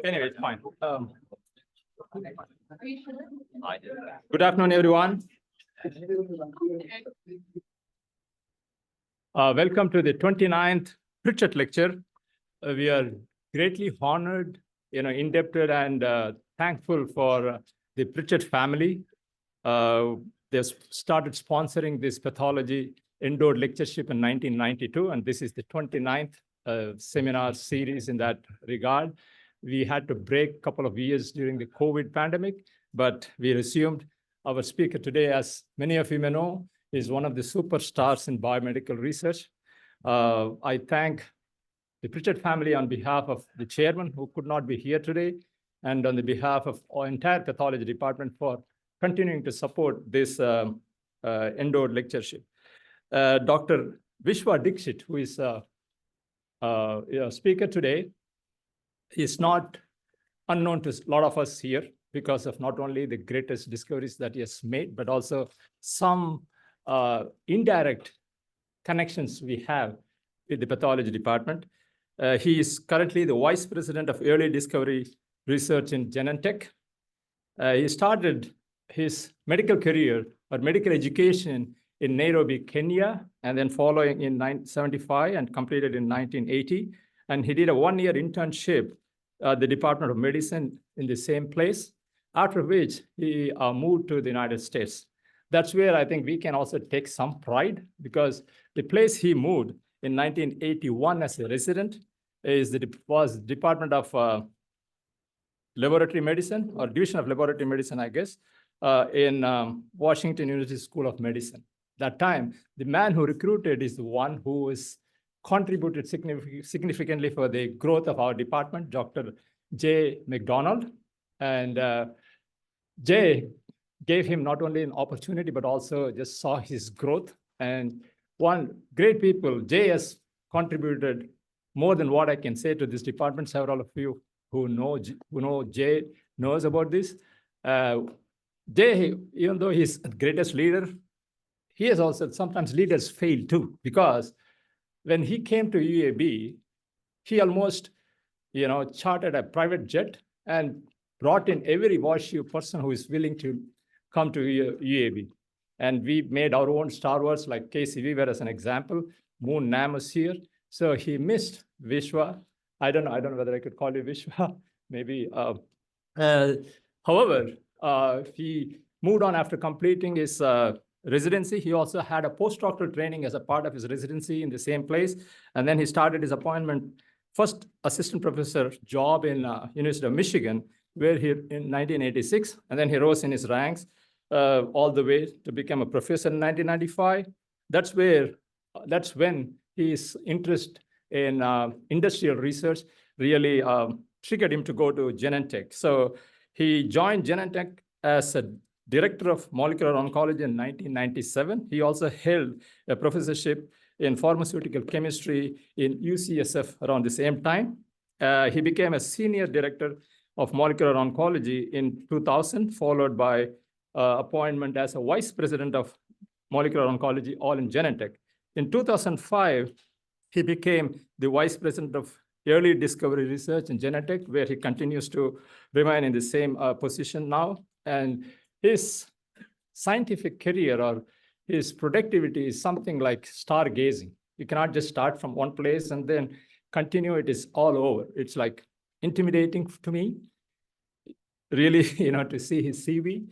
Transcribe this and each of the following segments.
Anyway, it's fine. Good afternoon, everyone. Welcome to the 29th Pritchett lecture. We are greatly honored, indebted and thankful for the Pritchett family. They started sponsoring this pathology indoor lectureship in 1992, and this is the 29th seminar series in that regard. We had to break a couple of years during the COVID pandemic, but we resumed. Our speaker today, as many of you may know, is one of the superstars in biomedical research. I thank the Pritchett family on behalf of the chairman, who could not be here today, and on the behalf of our entire pathology department for continuing to support this indoor lectureship. Dr. Vishva Dixit, who is a speaker today, is not unknown to a lot of us here because of not only the greatest discoveries that he has made, but also some indirect connections we have with the pathology department. He is currently the Vice President of Early Discovery Research in Genentech. He started his medical career or medical education in Nairobi, Kenya, and then following in 1975 and completed in 1980. And he did a one-year internship at the Department of Medicine in the same place, after which he moved to the United States. That's where I think we can also take some pride, because the place he moved in 1981 as a resident was Department of Laboratory Medicine, or Division of Laboratory Medicine, I guess, in Washington University School of Medicine. That time, the man who recruited is the one who has contributed significantly for the growth of our department, Dr. J. McDonald. And Jay gave him not only an opportunity, but also just saw his growth. And one great people, Jay has contributed more than what I can say to this department. Several of you who know Jay knows about this. Jay, even though he's the greatest leader, he has also, sometimes leaders fail too, because when he came to UAB, he almost, chartered a private jet and brought in every WashU person who is willing to come to UAB. And we made our own Star Wars, like Casey Weaver as an example. Moon Nam was here. So he missed Vishwa. I don't know whether I could call you Vishwa, maybe. However, he moved on after completing his residency. He also had a postdoctoral training as a part of his residency in the same place. And then he started his appointment, first assistant professor job in University of Michigan, where he in 1986, and then he rose in his ranks all the way to become a professor in 1995. That's when his interest in industrial research really triggered him to go to Genentech. So he joined Genentech as a director of molecular oncology in 1997. He also held a professorship in pharmaceutical chemistry in UCSF around the same time. He became a senior director of molecular oncology in 2000, followed by appointment as a vice president of molecular oncology, all in Genentech. In 2005, he became the vice president of early discovery research in Genentech, where he continues to remain in the same position now. And his scientific career or his productivity is something like stargazing. You cannot just start from one place and then continue. It is all over. It's like intimidating to me, really, to see his CV.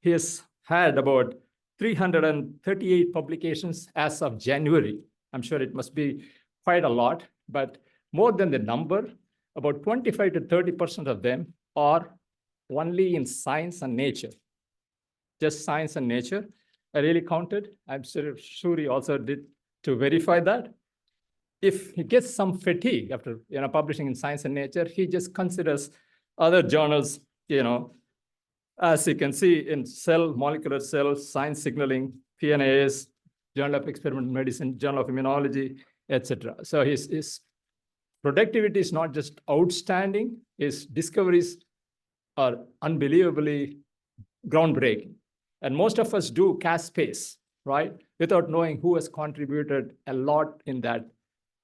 He has had about 338 publications as of January. I'm sure it must be quite a lot, but more than the number, about 25 to 30% of them are only in science and nature. Just science and nature. I really counted. I'm sure he also did to verify that. If he gets some fatigue after publishing in science and nature, he just considers other journals, as you can see in molecular cell, science signaling, PNAS, Journal of Experimental Medicine, Journal of Immunology, etc. So his productivity is not just outstanding, his discoveries are unbelievably groundbreaking. And most of us do cast space, right? Without knowing who has contributed a lot in that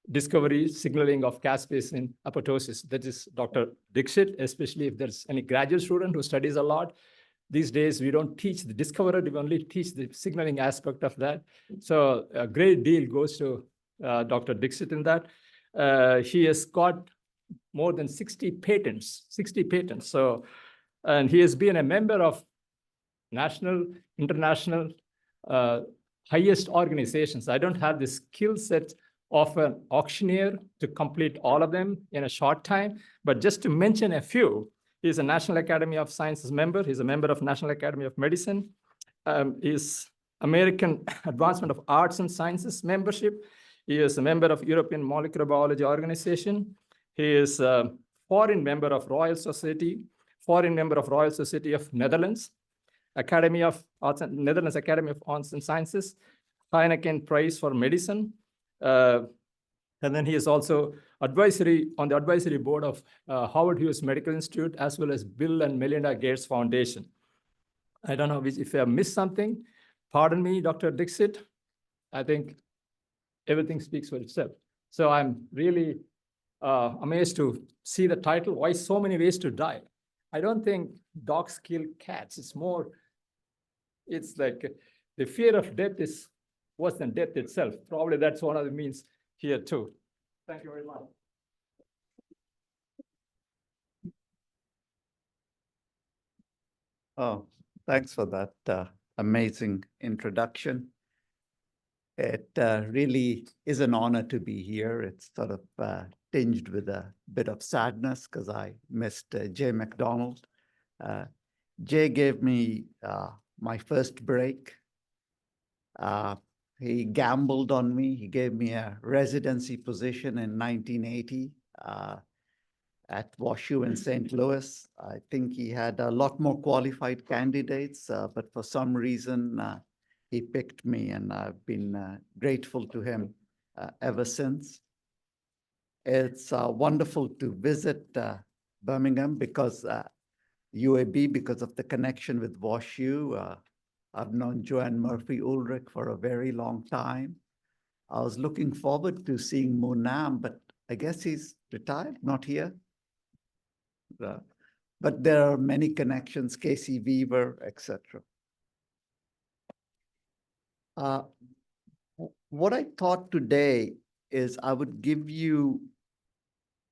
discovery, signaling of caspase in apoptosis. That is Dr. Dixit, especially if there's any graduate student who studies a lot. These days, we don't teach the discoverer, we only teach the signaling aspect of that. So a great deal goes to Dr. Dixit in that. He has got more than 60 patents. So, and he has been a member of national, international, highest organizations. I don't have the skill set of an auctioneer to complete all of them in a short time, but just to mention a few, he's a National Academy of Sciences member. He's a member of National Academy of Medicine. He's American Advancement of Arts and Sciences membership. He is a member of European Molecular Biology Organization. He is a foreign member of Royal Society, foreign member of Royal Society of Netherlands, Academy of Arts and Netherlands Academy of Arts and Sciences, Heineken Prize for Medicine. And then he is also on the advisory board of Howard Hughes Medical Institute, as well as Bill and Melinda Gates Foundation. I don't know if I have missed something. Pardon me, Dr. Dixit. I think everything speaks for itself. So I'm really amazed to see the title, Why So Many Ways to Die? I don't think dogs kill cats. It's like the fear of death is worse than death itself. Probably that's one of the means here too. Thank you very much. Oh, thanks for that amazing introduction. It really is an honor to be here. It's sort of tinged with a bit of sadness because I missed Jay McDonald. Jay gave me my first break. He gambled on me. He gave me a residency position in 1980 at WashU in St. Louis. I think he had a lot more qualified candidates, but for some reason, he picked me, and I've been grateful to him ever since. It's wonderful to visit Birmingham because UAB, because of the connection with WashU. I've known Joanne Murphy Ulrich for a very long time. I was looking forward to seeing Munam, but I guess he's retired, not here. But there are many connections, Casey Weaver, etc. What I thought today is I would give you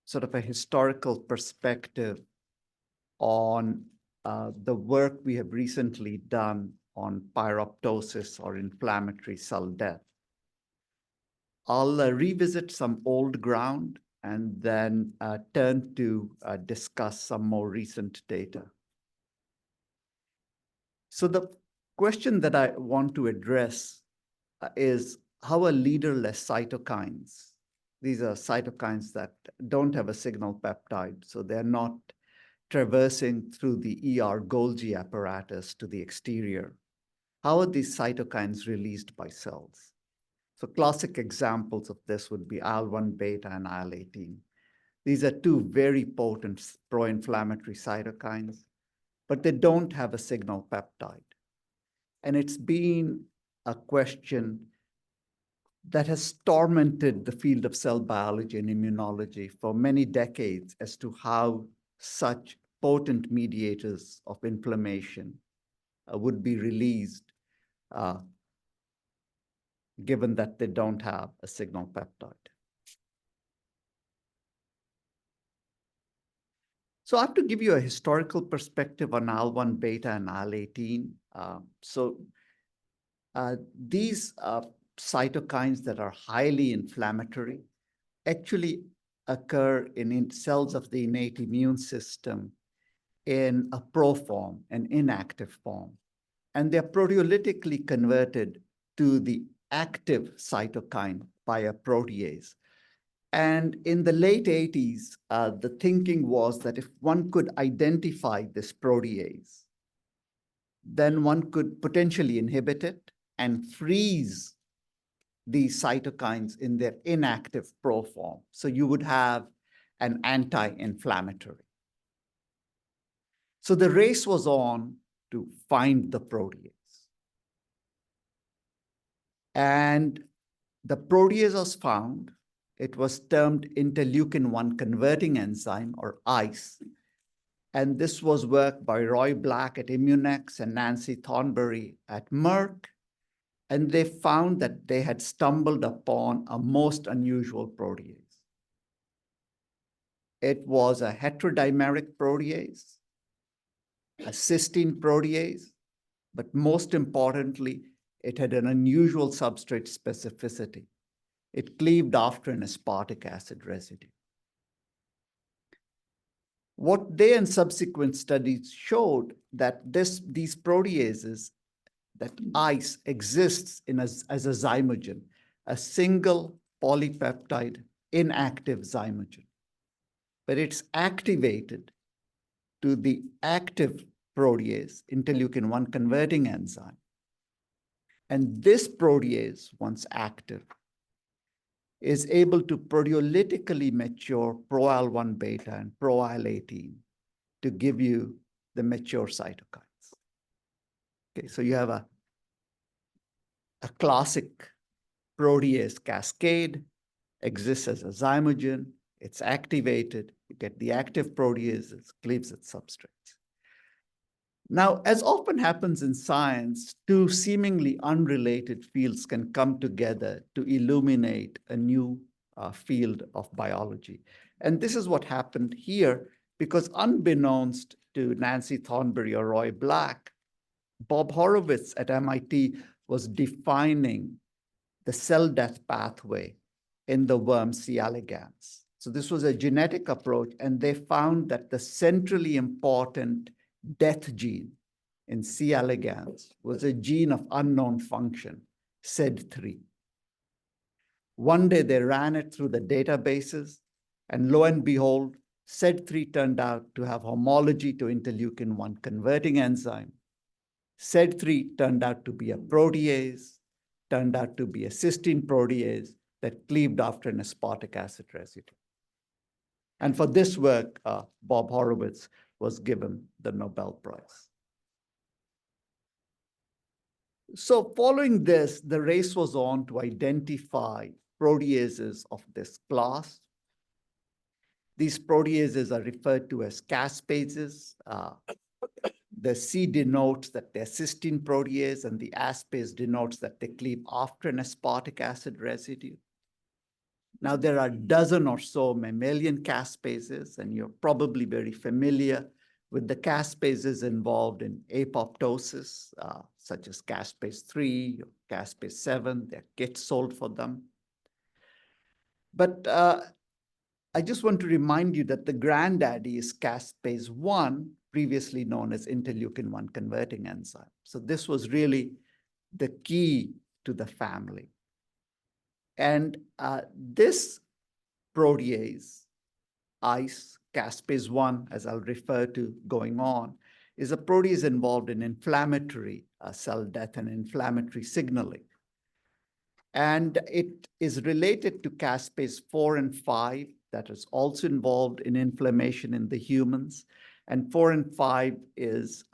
sort of a historical perspective on the work we have recently done on pyroptosis or inflammatory cell death. I'll revisit some old ground and then turn to discuss some more recent data. So the question that I want to address is how are leaderless cytokines, these are cytokines that don't have a signal peptide, so they're not traversing through the Golgi apparatus to the exterior. How are these cytokines released by cells? So classic examples of this would be IL-1 beta and IL-18. These are two very potent pro-inflammatory cytokines, but they don't have a signal peptide. And it's been a question that has tormented the field of cell biology and immunology for many decades as to how such potent mediators of inflammation would be released given that they don't have a signal peptide. So I have to give you a historical perspective on IL-1 beta and IL-18. These cytokines that are highly inflammatory actually occur in cells of the innate immune system in a proform, an inactive form. And they're proteolytically converted to the active cytokine by a protease. And in the late 80s, the thinking was that if one could identify this protease, then one could potentially inhibit it and freeze these cytokines in their inactive proform. So you would have an anti-inflammatory. So the race was on to find the protease. And the protease was found. It was termed interleukin-1 converting enzyme, or ICE. And this was work by Roy Black at Immunex and Nancy Thornberry at Merck. And they found that they had stumbled upon a most unusual protease. It was a heterodimeric protease, a cysteine protease, but most importantly, it had an unusual substrate specificity. It cleaved after an aspartic acid residue. What they and subsequent studies showed that these proteases, that ICE exists as a zymogen, a single polypeptide inactive zymogen. But it's activated to the active protease, interleukin-1 converting enzyme. And this protease, once active, is able to proteolytically mature pro-IL-1 beta and pro-IL-18 to give you the mature cytokines. Okay, so you have a classic protease cascade, exists as a zymogen, it's activated, you get the active protease, it cleaves its substrates. Now, as often happens in science, two seemingly unrelated fields can come together to illuminate a new field of biology. And this is what happened here, because unbeknownst to Nancy Thornberry or Roy Black, Bob Horowitz at MIT was defining the cell death pathway in the worm C. elegans. So this was a genetic approach, and they found that the centrally important death gene in C. elegans was a gene of unknown function, SED3. One day they ran it through the databases, and lo and behold, SED3 turned out to have homology to interleukin-1 converting enzyme. SED3 turned out to be a protease, turned out to be a cysteine protease that cleaved after an aspartic acid residue. And for this work, Bob Horowitz was given the Nobel Prize. So following this, the race was on to identify proteases of this class. These proteases are referred to as caspases. The C denotes that they're cysteine protease, and the aspase denotes that they cleave after an aspartic acid residue. Now, there are a dozen or so mammalian caspases, and you're probably very familiar with the caspases involved in apoptosis, such as caspase 3 or caspase 7. There are kits sold for them. But I just want to remind you that the granddaddy is caspase 1, previously known as interleukin-1 converting enzyme. So this was really the key to the family. And this protease, ICE, caspase 1, as I'll refer to going on, is a protease involved in inflammatory cell death and inflammatory signaling. And it is related to caspase 4 and 5, that is also involved in inflammation in the humans. And 4 and 5 is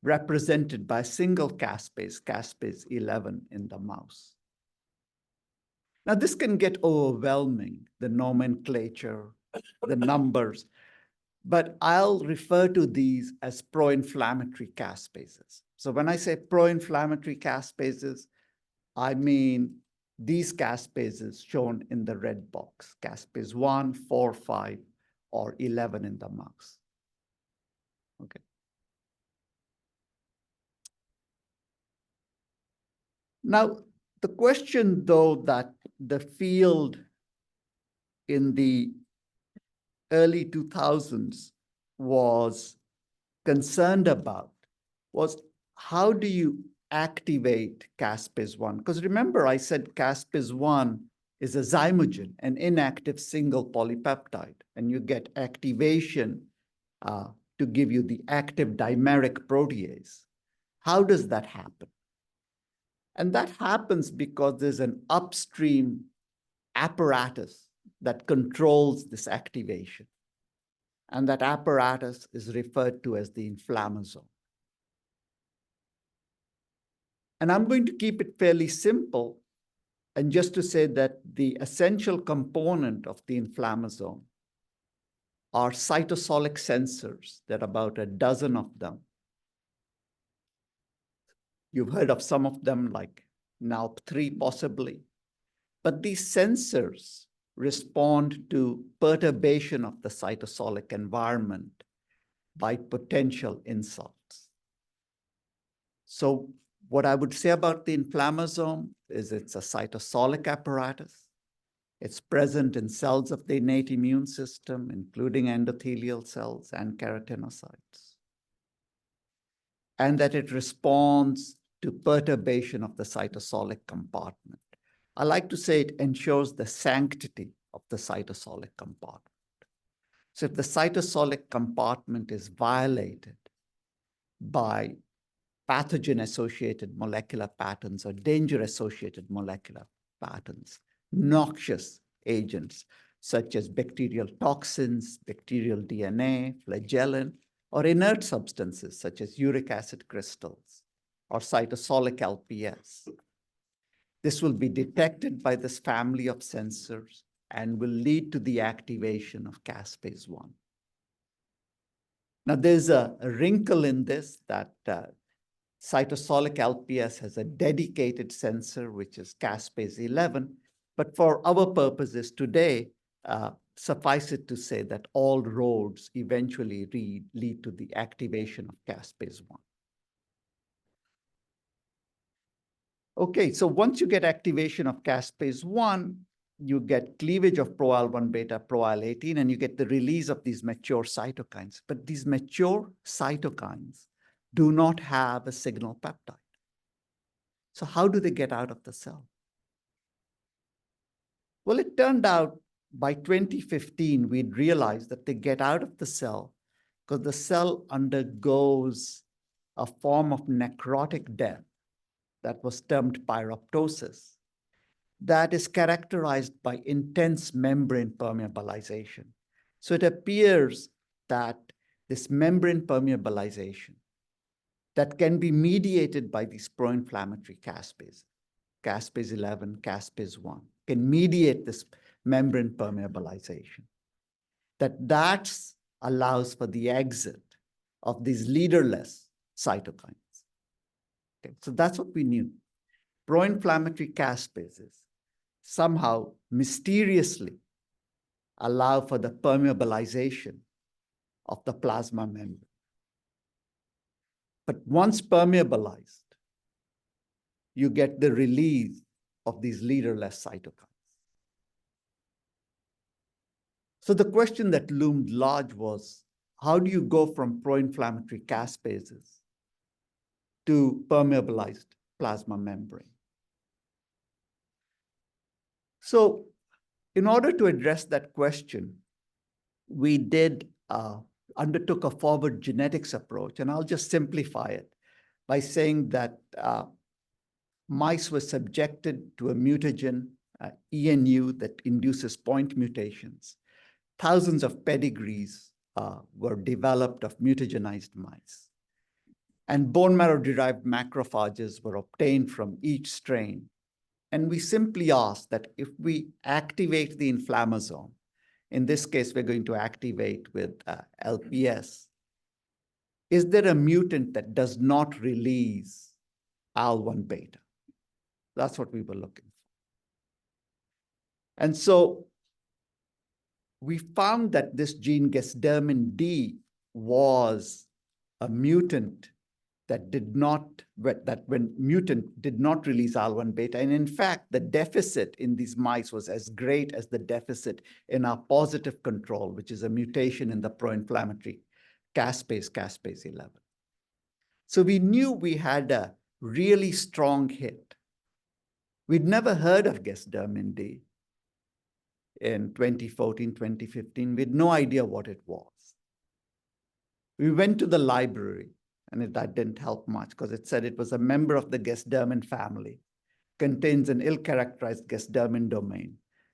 represented by a single caspase, caspase 11 in the mouse. Now, this can get overwhelming, the nomenclature, the numbers, but I'll refer to these as pro-inflammatory caspases. So when I say pro-inflammatory caspases, I mean these caspases shown in the red box, caspase 1, 4, 5, or 11 in the mouse. Okay. Now, the question, though, that the field in the early 2000s was concerned about was, how do you activate caspase 1? Because remember, I said caspase 1 is a zymogen, an inactive single polypeptide, and you get activation to give you the active dimeric protease. How does that happen? And that happens because there's an upstream apparatus that controls this activation. And that apparatus is referred to as the inflammasome. And I'm going to keep it fairly simple And just to say that the essential component of the inflammasome are cytosolic sensors. There are about a dozen of them. You've heard of some of them, like NALP3 possibly. But these sensors respond to perturbation of the cytosolic environment by potential insults. So what I would say about the inflammasome is it's a cytosolic apparatus. It's present in cells of the innate immune system, including endothelial cells and keratinocytes. And that it responds to perturbation of the cytosolic compartment. I like to say it ensures the sanctity of the cytosolic compartment. So if the cytosolic compartment is violated by pathogen-associated molecular patterns or danger-associated molecular patterns, noxious agents such as bacterial toxins, bacterial DNA, flagellin, or inert substances such as uric acid crystals or cytosolic LPS. This will be detected by this family of sensors and will lead to the activation of caspase-1. Now, there's a wrinkle in this that cytosolic LPS has a dedicated sensor, which is caspase-11. But for our purposes today, suffice it to say that all roads eventually lead to the activation of caspase-1. Okay, so once you get activation of caspase-1, you get cleavage of pro-IL-1 beta, pro-IL-18, and you get the release of these mature cytokines. But these mature cytokines do not have a signal peptide. So how do they get out of the cell? Well, it turned out by 2015, we'd realized that they get out of the cell because the cell undergoes a form of necrotic death that was termed pyroptosis, that is characterized by intense membrane permeabilization. So it appears that this membrane permeabilization that can be mediated by these pro-inflammatory caspases, caspase-11, caspase-1, can mediate this membrane permeabilization. That allows for the exit of these leaderless cytokines. Okay, so that's what we knew. Pro-inflammatory caspases somehow mysteriously allow for the permeabilization of the plasma membrane. But once permeabilized, you get the release of these leaderless cytokines. So the question that loomed large was, how do you go from pro-inflammatory caspases to permeabilized plasma membrane? So in order to address that question, we undertook a forward genetics approach, and I'll just simplify it by saying that mice were subjected to a mutagen, ENU, that induces point mutations. Thousands of pedigrees were developed of mutagenized mice. And bone marrow-derived macrophages were obtained from each strain. And we simply asked that if we activate the inflammasome, in this case, we're going to activate with LPS, is there a mutant that does not release IL-1 beta? That's what we were looking for. And so we found that this gene Gesdermin D was a mutant when mutant did not release IL-1 beta. And in fact, the deficit in these mice was as great as the deficit in our positive control, which is a mutation in the pro-inflammatory caspase-11. So we knew we had a really strong hit. We'd never heard of Gesdermin D in 2014, 2015. We had no idea what it was. We went to the library, and that didn't help much because it said it was a member of the Gesdermin family, contains an ill-characterized Gesdermin domain,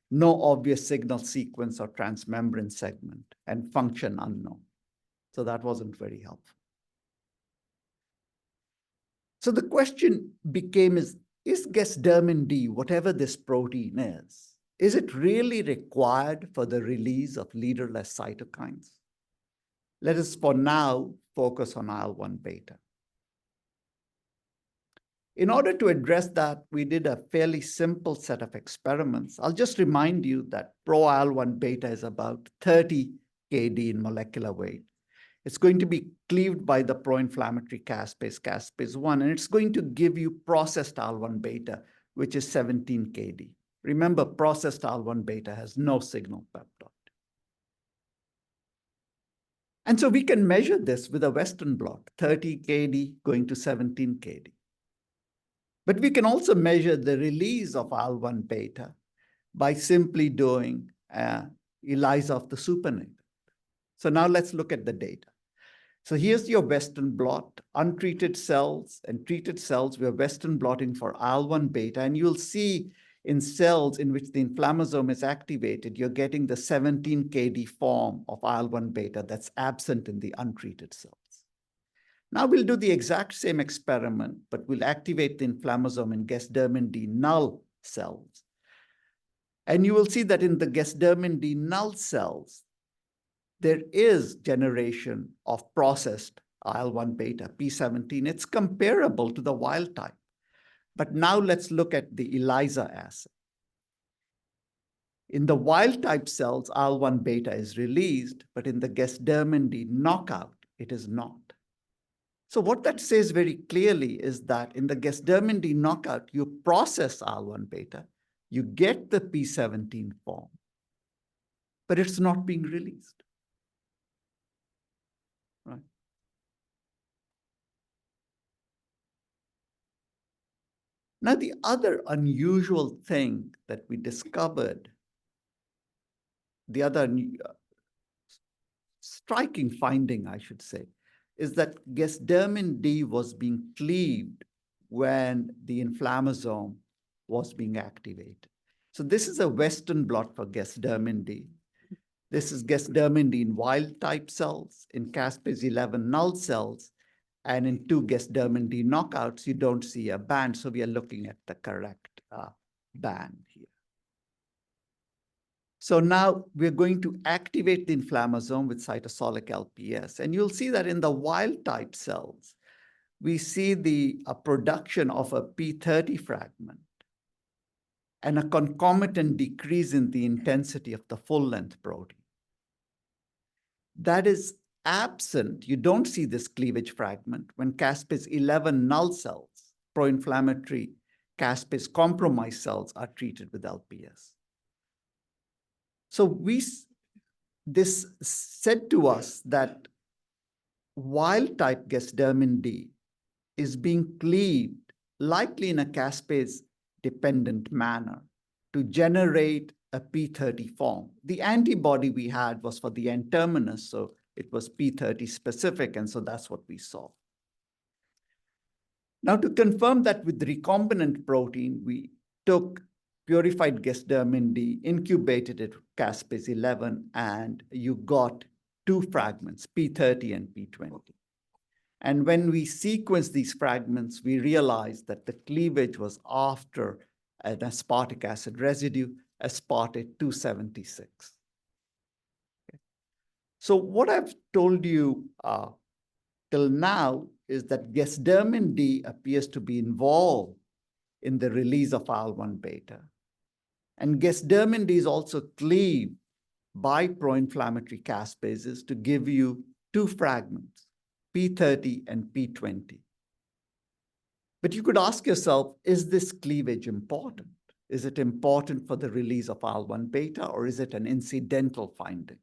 no obvious signal sequence or transmembrane segment, and function unknown. So that wasn't very helpful. So the question became, is Gesdermin D, whatever this protein is it really required for the release of leaderless cytokines? Let us for now focus on IL-1 beta. In order to address that, we did a fairly simple set of experiments. I'll just remind you that pro-IL-1 beta is about 30 kD in molecular weight. It's going to be cleaved by the pro-inflammatory caspase, caspase-1, and it's going to give you processed IL-1 beta, which is 17 kD. Remember, processed IL-1 beta has no signal peptide. And so we can measure this with a Western blot, 30 kD going to 17 kD. But we can also measure the release of IL-1 beta by simply doing ELISA of the supernatant. So now let's look at the data. So here's your Western blot, untreated cells and treated cells. We're Western blotting for IL-1 beta, and you'll see in cells in which the inflammasome is activated, you're getting the 17 kD form of IL-1 beta that's absent in the untreated cells. Now we'll do the exact same experiment, but we'll activate the inflammasome in Gesdermin D null cells. And you will see that in the Gesdermin D null cells, there is generation of processed IL-1 beta, P17. It's comparable to the wild type. But now let's look at the ELISA assay. In the wild type cells, IL-1 beta is released, but in the Gesdermin D knockout, it is not. So what that says very clearly is that in the Gesdermin D knockout, you process IL-1 beta, you get the P17 form, but it's not being released. Right? Now, the other unusual thing that we discovered, the other striking finding, I should say, is that Gesdermin D was being cleaved when the inflammasome was being activated. So this is a Western blot for Gesdermin D. This is Gesdermin D in wild type cells, in caspase-11 null cells, and in 2 Gesdermin D knockouts, you don't see a band. So we are looking at the correct band here. So now we're going to activate the inflammasome with cytosolic LPS. And you'll see that in the wild type cells, we see the production of a P30 fragment and a concomitant decrease in the intensity of the full-length protein. That is absent. You don't see this cleavage fragment when caspase-11 null cells, pro-inflammatory caspase compromised cells, are treated with LPS. So this said to us that wild-type Gesdermin D is being cleaved, likely in a caspase-dependent manner, to generate a P30 form. The antibody we had was for the N-terminus, so it was P30 specific, and so that's what we saw. Now, to confirm that with the recombinant protein, we took purified Gesdermin D, incubated it with caspase-11, and you got 2 fragments, P30 and P20. And when we sequenced these fragments, we realized that the cleavage was after an aspartic acid residue, aspartate 276. Okay. So what I've told you till now is that Gesdermin D appears to be involved in the release of IL-1 beta. And Gesdermin D is also cleaved by pro-inflammatory caspases to give you 2 fragments, P30 and P20. But you could ask yourself, is this cleavage important? Is it important for the release of IL-1 beta, or is it an incidental finding?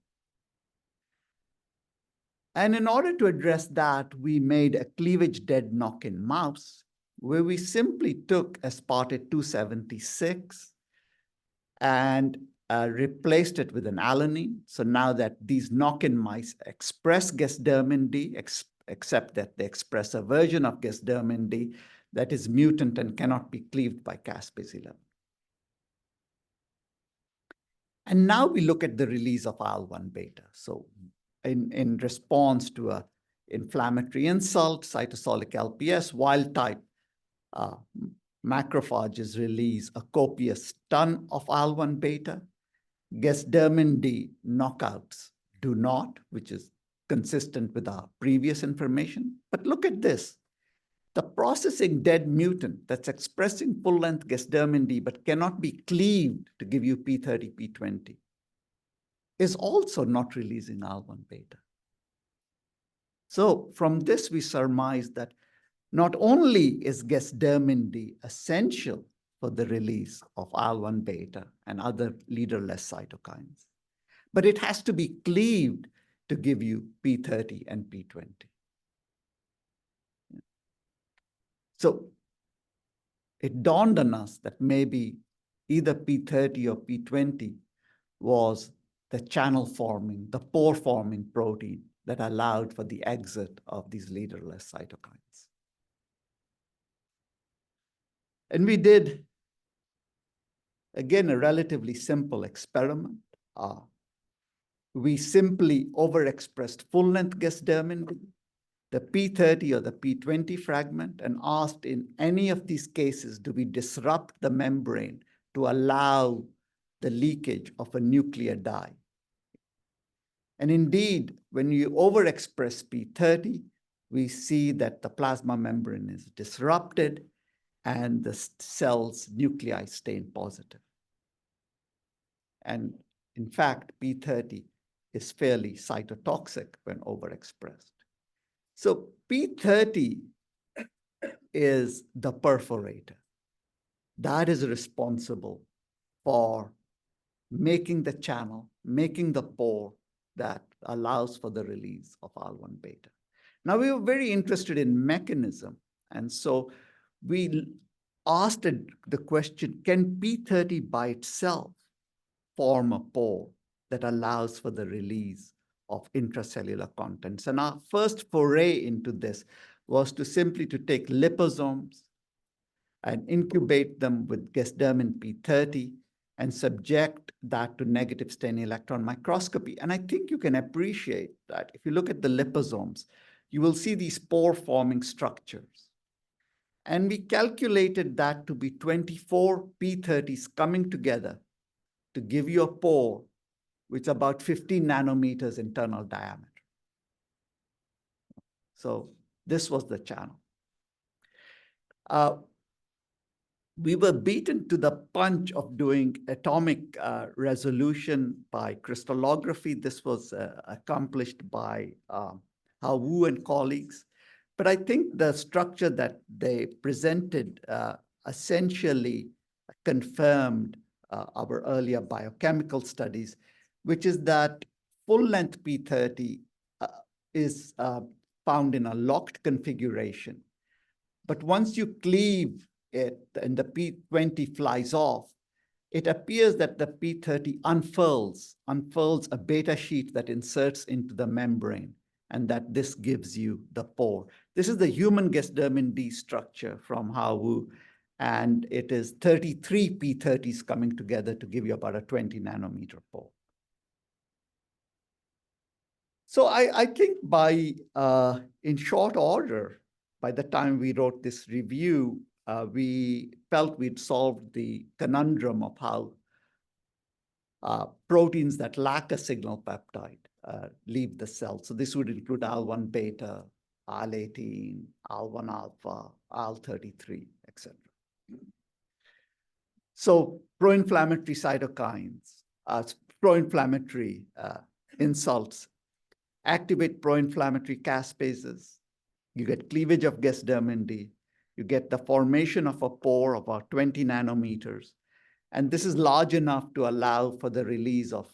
And in order to address that, we made a cleavage dead knock-in mouse, where we simply took aspartate 276 and replaced it with an alanine. So now that these knock-in mice express Gesdermin D, except that they express a version of Gesdermin D that is mutant and cannot be cleaved by caspase-11. And now we look at the release of IL-1 beta. So in response to an inflammatory insult, cytosolic LPS, wild type macrophages release a copious ton of IL-1 beta. Gasdermin D knockouts do not, which is consistent with our previous information. But look at this. The processing dead mutant that's expressing full-length Gasdermin D but cannot be cleaved to give you P30, P20 is also not releasing IL-1 beta. So from this, we surmise that not only is Gasdermin D essential for the release of IL-1 beta and other leaderless cytokines, but it has to be cleaved to give you P30 and P20. So it dawned on us that maybe either P30 or P20 was the channel forming, the pore forming protein that allowed for the exit of these leaderless cytokines. And we did, again, a relatively simple experiment. We simply overexpressed full-length Gasdermin D, the P30 or the P20 fragment, and asked in any of these cases, do we disrupt the membrane to allow the leakage of a nuclear dye? And indeed, when you overexpress P30, we see that the plasma membrane is disrupted and the cell's nuclei stain positive. And in fact, P30 is fairly cytotoxic when overexpressed. So P30 is the perforator. That is responsible for making the channel, making the pore that allows for the release of IL-1 beta. Now, we were very interested in mechanism. And so we asked the question, can P30 by itself form a pore that allows for the release of intracellular contents? And our first foray into this was to simply take liposomes and incubate them with Gasdermin P30 and subject that to negative staining electron microscopy. And I think you can appreciate that if you look at the liposomes, you will see these pore-forming structures. And we calculated that to be 24 P30s coming together to give you a pore which is about 15 nanometers internal diameter. So this was the channel. We were beaten to the punch of doing atomic resolution by crystallography. This was accomplished by Hao Wu and colleagues. But I think the structure that they presented essentially confirmed our earlier biochemical studies, which is that full-length P30 is found in a locked configuration. But once you cleave it and the P20 flies off, it appears that the P30 unfurls a beta sheet that inserts into the membrane, and that this gives you the pore. This is the human Gasdermin D structure from Hao Wu, and it is 33 P30s coming together to give you about a 20 nanometer pore. So I think in short order, by the time we wrote this review, we felt we'd solved the conundrum of how proteins that lack a signal peptide leave the cell. So this would include IL-1 beta, IL-18, IL-1 alpha, IL-33, etc. So pro-inflammatory cytokines, pro-inflammatory insults activate pro-inflammatory caspases. You get cleavage of Gasdermin D. You get the formation of a pore of about 20 nanometers. And this is large enough to allow for the release of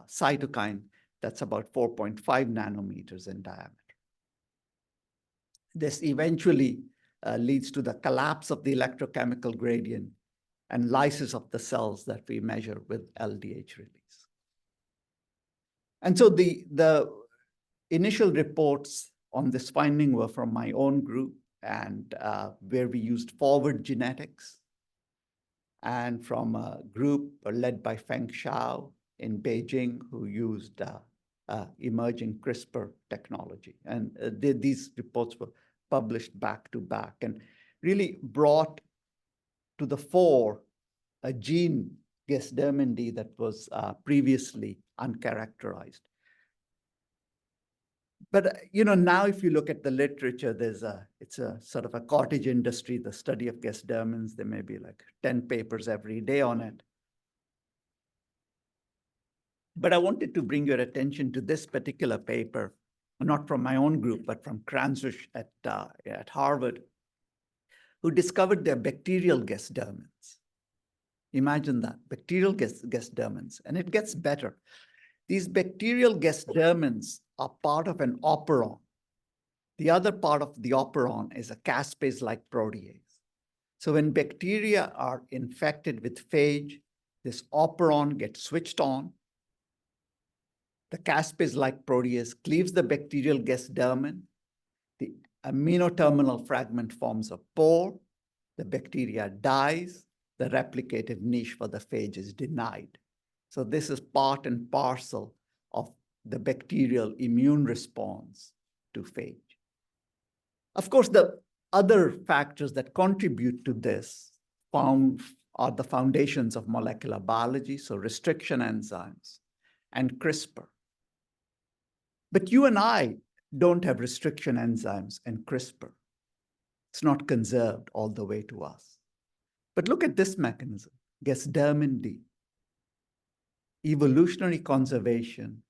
cytokine that's about 4.5 nanometers in diameter. This eventually leads to the collapse of the electrochemical gradient and lysis of the cells that we measure with LDH release. And so the initial reports on this finding were from my own group, and where we used forward genetics, and from a group led by Feng Shao in Beijing, who used emerging CRISPR technology. And these reports were published back to back and really brought to the fore a gene, Gesdermin D, that was previously uncharacterized. But now if you look at the literature, it's a sort of a cottage industry, the study of Gesdermins. There may be like 10 papers every day on it. But I wanted to bring your attention to this particular paper, not from my own group, but from Kranzush at Harvard, who discovered their bacterial Gesdermins. Imagine that, bacterial Gesdermins, and it gets better. These bacterial Gesdermins are part of an operon. The other part of the operon is a caspase-like protease. So when bacteria are infected with phage, this operon gets switched on. The caspase-like protease cleaves the bacterial Gesdermin. The amino terminal fragment forms a pore. The bacteria dies. The replicative niche for the phage is denied. So this is part and parcel of the bacterial immune response to phage. Of course, the other factors that contribute to this are the foundations of molecular biology, so restriction enzymes and CRISPR. But you and I don't have restriction enzymes and CRISPR. It's not conserved all the way to us. But look at this mechanism, Gesdermin D. Evolutionary conservation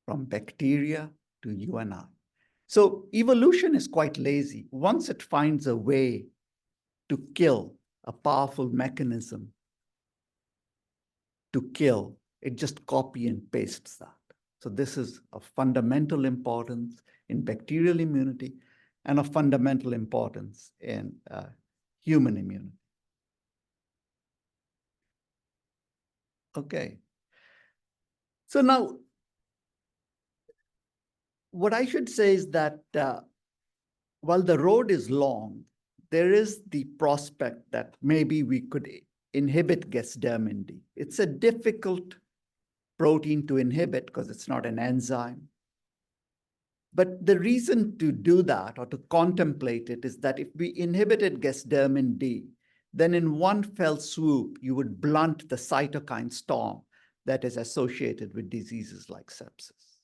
from bacteria to you and I. So evolution is quite lazy. Once it finds a way to kill a powerful mechanism to kill, it just copy and pastes that. So this is of fundamental importance in bacterial immunity and of fundamental importance in human immunity. Okay. So now, what I should say is that while the road is long, there is the prospect that maybe we could inhibit Gesdermin D. It's a difficult protein to inhibit because it's not an enzyme. But the reason to do that or to contemplate it is that if we inhibited Gesdermin D, then in one fell swoop, you would blunt the cytokine storm that is associated with diseases like sepsis.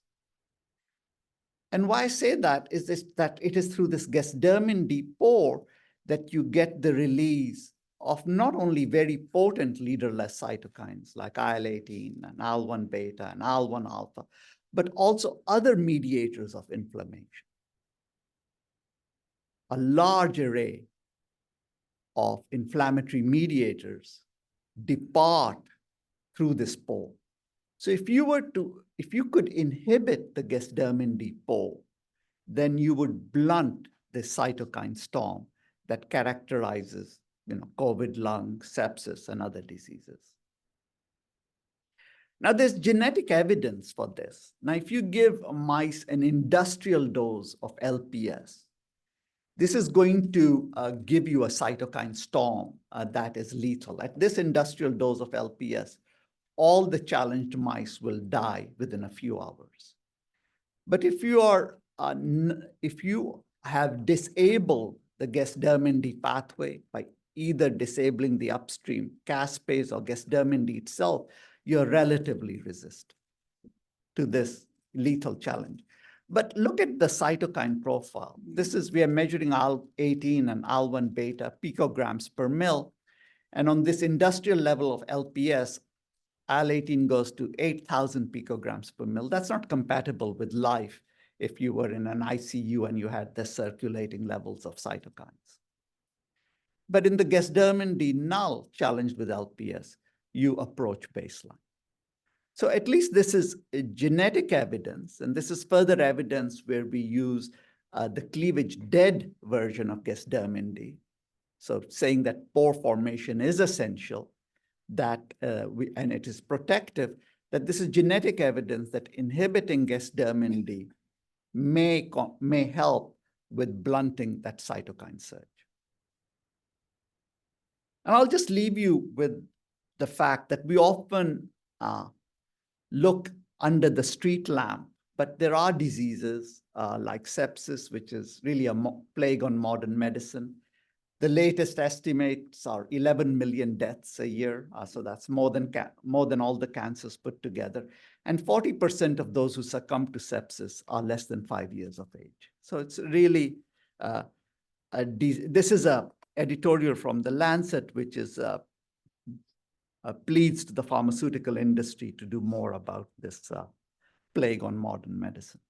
And why I say that is that it is through this Gesdermin D pore that you get the release of not only very potent leaderless cytokines like IL-18 and IL-1 beta and IL-1 alpha, but also other mediators of inflammation. A large array of inflammatory mediators depart through this pore. So if you could inhibit the Gesdermin D pore, then you would blunt the cytokine storm that characterizes, COVID lung, sepsis, and other diseases. Now, there's genetic evidence for this. Now, if you give mice an industrial dose of LPS, this is going to give you a cytokine storm that is lethal. At this industrial dose of LPS, all the challenged mice will die within a few hours. But if you have disabled the Gesdermin D pathway by either disabling the upstream caspase or Gesdermin D itself, you're relatively resistant to this lethal challenge. But look at the cytokine profile. We are measuring IL-18 and IL-1 beta picograms per mil. And on this industrial level of LPS, IL-18 goes to 8,000 picograms per mil. That's not compatible with life if you were in an ICU and you had the circulating levels of cytokines. But in the Gesdermin D null challenged with LPS, you approach baseline. So at least this is genetic evidence, and this is further evidence where we use the cleavage dead version of Gesdermin D. So saying that pore formation is essential, and it is protective, that this is genetic evidence that inhibiting Gesdermin D may help with blunting that cytokine surge. And I'll just leave you with the fact that we often look under the street lamp, but there are diseases like sepsis, which is really a plague on modern medicine, The latest estimates are 11 million deaths a year. So that's more than all the cancers put together. And 40% of those who succumb to sepsis are less than 5 years of age. So it's really, this is an editorial from The Lancet, which is pleads to the pharmaceutical industry to do more about this plague on modern medicine.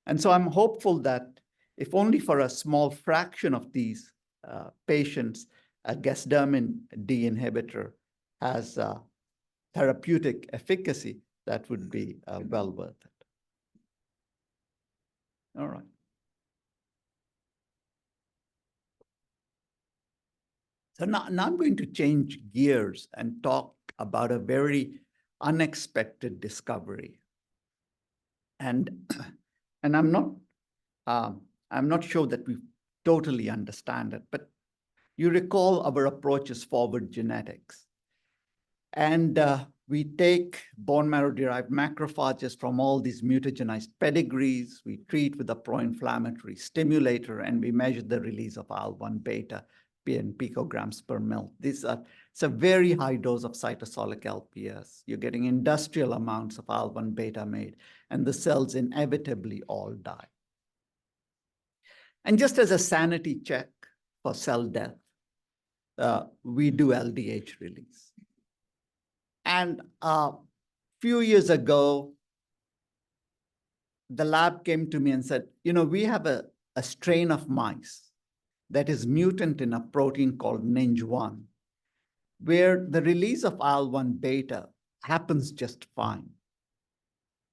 And so I'm hopeful that if only for a small fraction of these patients, a gasdermin D inhibitor has therapeutic efficacy, that would be well worth it. All right. So now I'm going to change gears and talk about a very unexpected discovery. And I'm not sure that we totally understand it, but you recall our approach is forward genetics. And we take bone marrow-derived macrophages from all these mutagenized pedigrees, we treat with a pro-inflammatory stimulator, and we measure the release of IL-1 beta in picograms per mil. It's a very high dose of cytosolic LPS. You're getting industrial amounts of IL-1 beta made, and the cells inevitably all die. And just as a sanity check for cell death, we do LDH release. And a few years ago, the lab came to me and said, we have a strain of mice that is mutant in a protein called NINJ1, where the release of IL-1 beta happens just fine.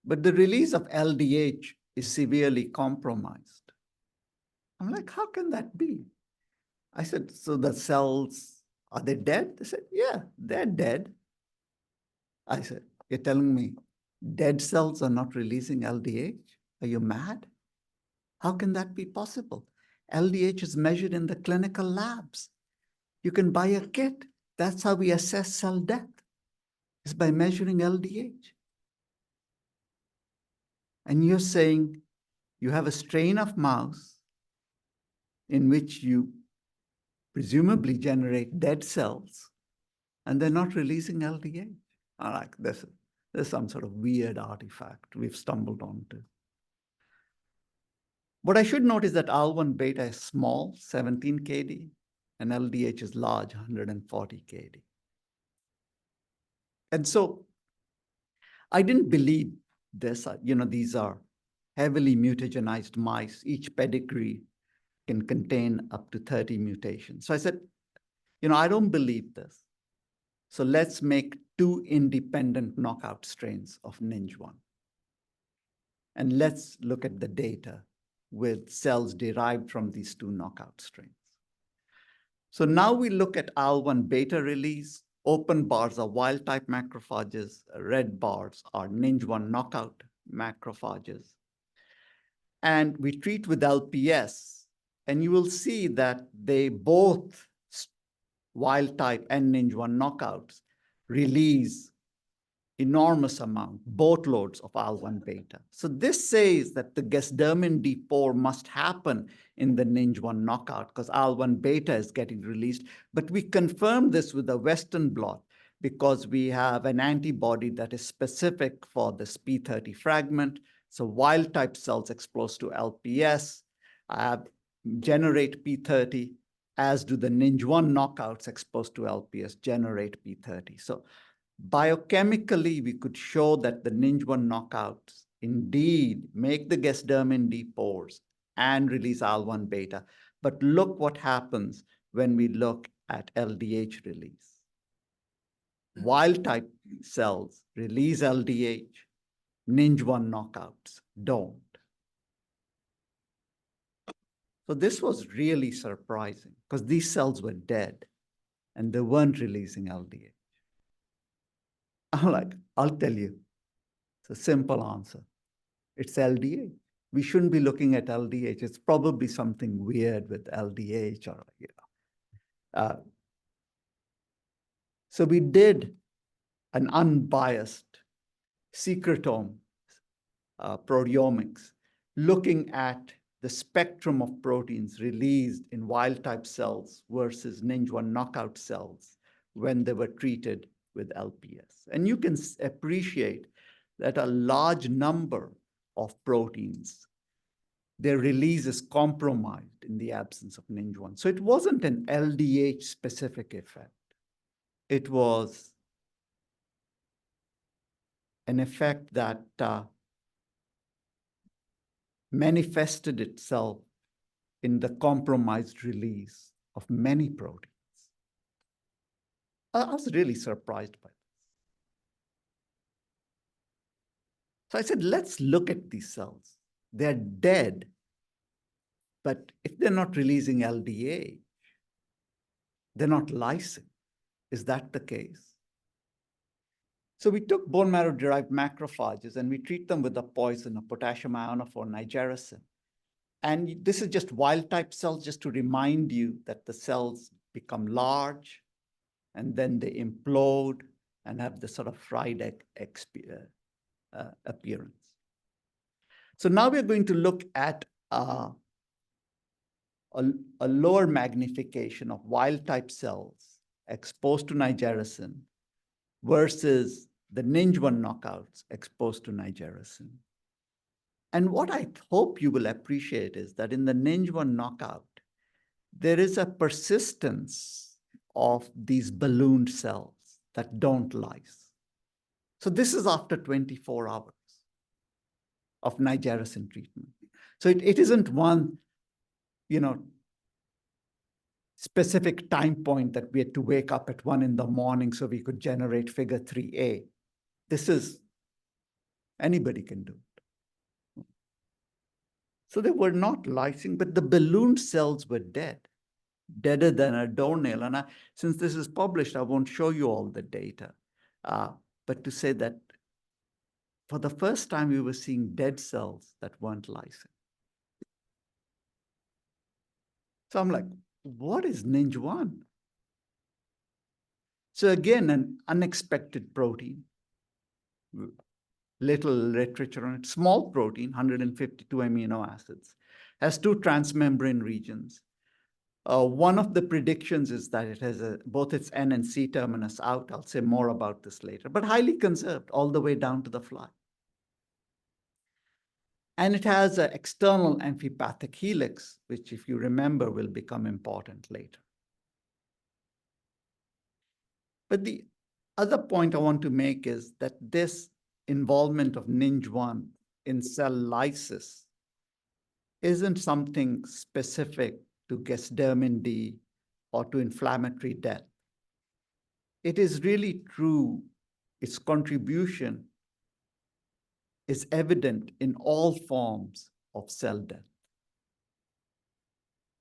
But the release of LDH is severely compromised. I'm like, how can that be? I said, so the cells, are they dead? They said, yeah, they're dead. I said, you're telling me dead cells are not releasing LDH? Are you mad? How can that be possible? LDH is measured in the clinical labs. You can buy a kit. That's how we assess cell death, is by measuring LDH. And you're saying you have a strain of mouse in which you presumably generate dead cells, and they're not releasing LDH. I'm like, there's some sort of weird artifact we've stumbled onto. What I should note is that IL-1 beta is small, 17 kD, and LDH is large, 140 kD. And so I didn't believe this. These are heavily mutagenized mice. Each pedigree can contain up to 30 mutations. So I said, I don't believe this. So let's make 2 independent knockout strains of NINJ1. And let's look at the data with cells derived from these 2 knockout strains. So now we look at IL-1 beta release. Open bars are wild-type macrophages. Red bars are NINJ1 knockout macrophages. And we treat with LPS. And you will see that they both, wild-type and NINJ1 knockouts, release enormous amount, boatloads of IL-1 beta. So this says that the gasdermin D4 must happen in the NINJ1 knockout because IL-1 beta is getting released. But we confirm this with a Western blot because we have an antibody that is specific for this P30 fragment. So wild-type cells exposed to LPS generate P30, as do the NINJ1 knockouts exposed to LPS generate P30. So biochemically, we could show that the NINJ1 knockouts indeed make the gasdermin D4s and release IL-1 beta. But look what happens when we look at LDH release. Wild-type cells release LDH, NINJ1 knockouts don't. So this was really surprising because these cells were dead and they weren't releasing LDH. I'm like, I'll tell you. It's a simple answer. It's LDH. We shouldn't be looking at LDH. It's probably something weird with LDH or, So we did an unbiased secretome proteomics looking at the spectrum of proteins released in wild-type cells versus NINJ1 knockout cells when they were treated with LPS. And you can appreciate that a large number of proteins, their release is compromised in the absence of NINJ1. So it wasn't an LDH-specific effect. It was an effect that manifested itself in the compromised release of many proteins. I was really surprised by this. So I said, let's look at these cells. They're dead, but if they're not releasing LDH, they're not lysing. Is that the case? So we took bone marrow-derived macrophages and we treat them with a poison, a potassium ionophore, nigericin. And this is just wild-type cells, just to remind you that the cells become large and then they implode and have this sort of fried egg appearance. So now we're going to look at a lower magnification of wild-type cells exposed to nigericin versus the NINJ1 knockouts exposed to nigericin. And what I hope you will appreciate is that in the NINJ1 knockout, there is a persistence of these ballooned cells that don't lyse. So this is after 24 hours of nigericin treatment. So it isn't one, specific time point that we had to wake up at 1 in the morning so we could generate figure 3A. This is, anybody can do it. So they were not lysing, but the balloon cells were dead, deader than a doornail. And since this is published, I won't show you all the data. But to say that for the first time, we were seeing dead cells that weren't lysing. So I'm like, what is NINJ1? So again, an unexpected protein, little literature on it, small protein, 152 amino acids, has 2 transmembrane regions. One of the predictions is that it has both its N and C terminus out. I'll say more about this later, but highly conserved all the way down to the fly. And it has an external amphipathic helix, which, if you remember, will become important later. But the other point I want to make is that this involvement of NINJ1 in cell lysis isn't something specific to Gesdermin D or to inflammatory death. It is really true, its contribution is evident in all forms of cell death,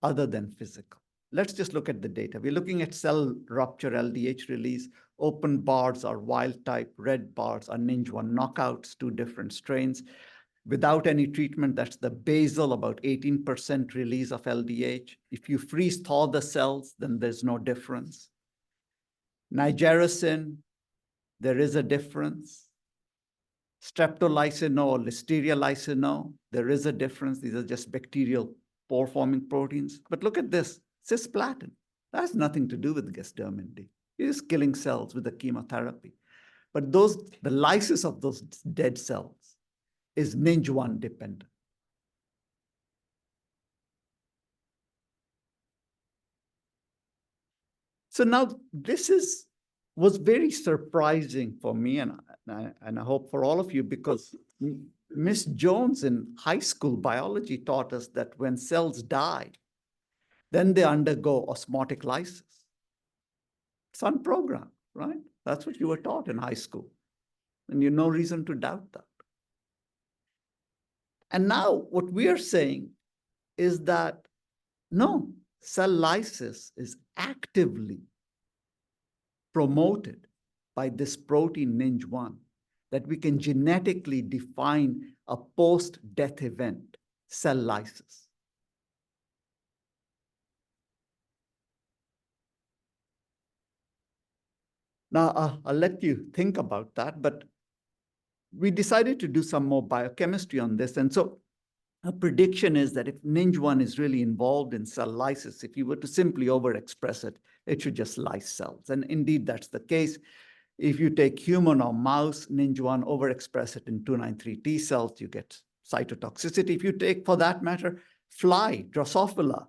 other than physical. Let's just look at the data. We're looking at cell rupture LDH release. Open bars are wild type, red bars are NINJ1 knockouts, 2 different strains. Without any treatment, that's the basal, about 18% release of LDH. If you freeze thaw the cells, then there's no difference. Nigericin, there is a difference. Streptolysin or Listeria lysino, there is a difference. These are just bacterial pore-forming proteins. But look at this, cisplatin. That has nothing to do with Gesdermin D. You're just killing cells with the chemotherapy. But the lysis of those dead cells is NINJ1 dependent. So now this was very surprising for me, and I hope for all of you, because Miss Jones in high school biology taught us that when cells die, then they undergo osmotic lysis. It's unprogrammed, right? That's what you were taught in high school. And you have no reason to doubt that. And now what we are saying is that, no, cell lysis is actively promoted by this protein NINJ1, that we can genetically define a post-death event, cell lysis. Now, I'll let you think about that, but we decided to do some more biochemistry on this. And so a prediction is that if NINJ1 is really involved in cell lysis, if you were to simply overexpress it, it should just lyse cells. And indeed, that's the case. If you take human or mouse NINJ1, overexpress it in 293 T cells, you get cytotoxicity. If you take, for that matter, fly, Drosophila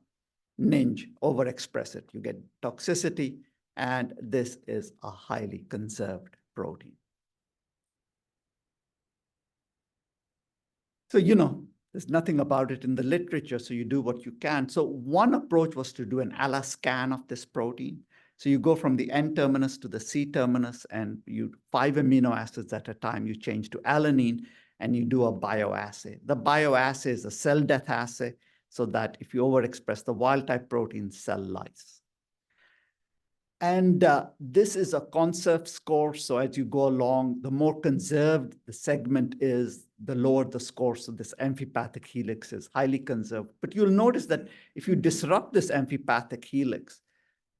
NINJ, overexpress it, you get toxicity. And this is a highly conserved protein. So, there's nothing about it in the literature, so you do what you can. So one approach was to do an ALA scan of this protein. So you go from the N terminus to the C terminus, and you 5 amino acids at a time, you change to alanine, and you do a bioassay. The bioassay is a cell death assay, so that if you overexpress the wild type protein, cell lyse. And this is a conserved score. So as you go along, the more conserved the segment is, the lower the score. So this amphipathic helix is highly conserved. But you'll notice that if you disrupt this amphipathic helix,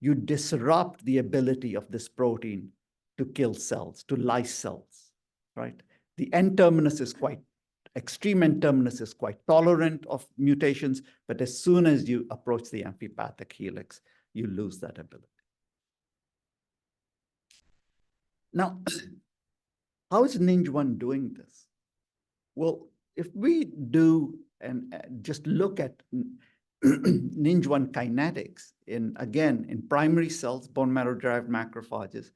you disrupt the ability of this protein to kill cells, to lyse cells, right? The N-terminus is extreme N-terminus is quite tolerant of mutations, but as soon as you approach the amphipathic helix, you lose that ability. Now, how is NINJ1 doing this? Well, if we do and just look at NINJ1 kinetics in primary cells, bone marrow-derived macrophages,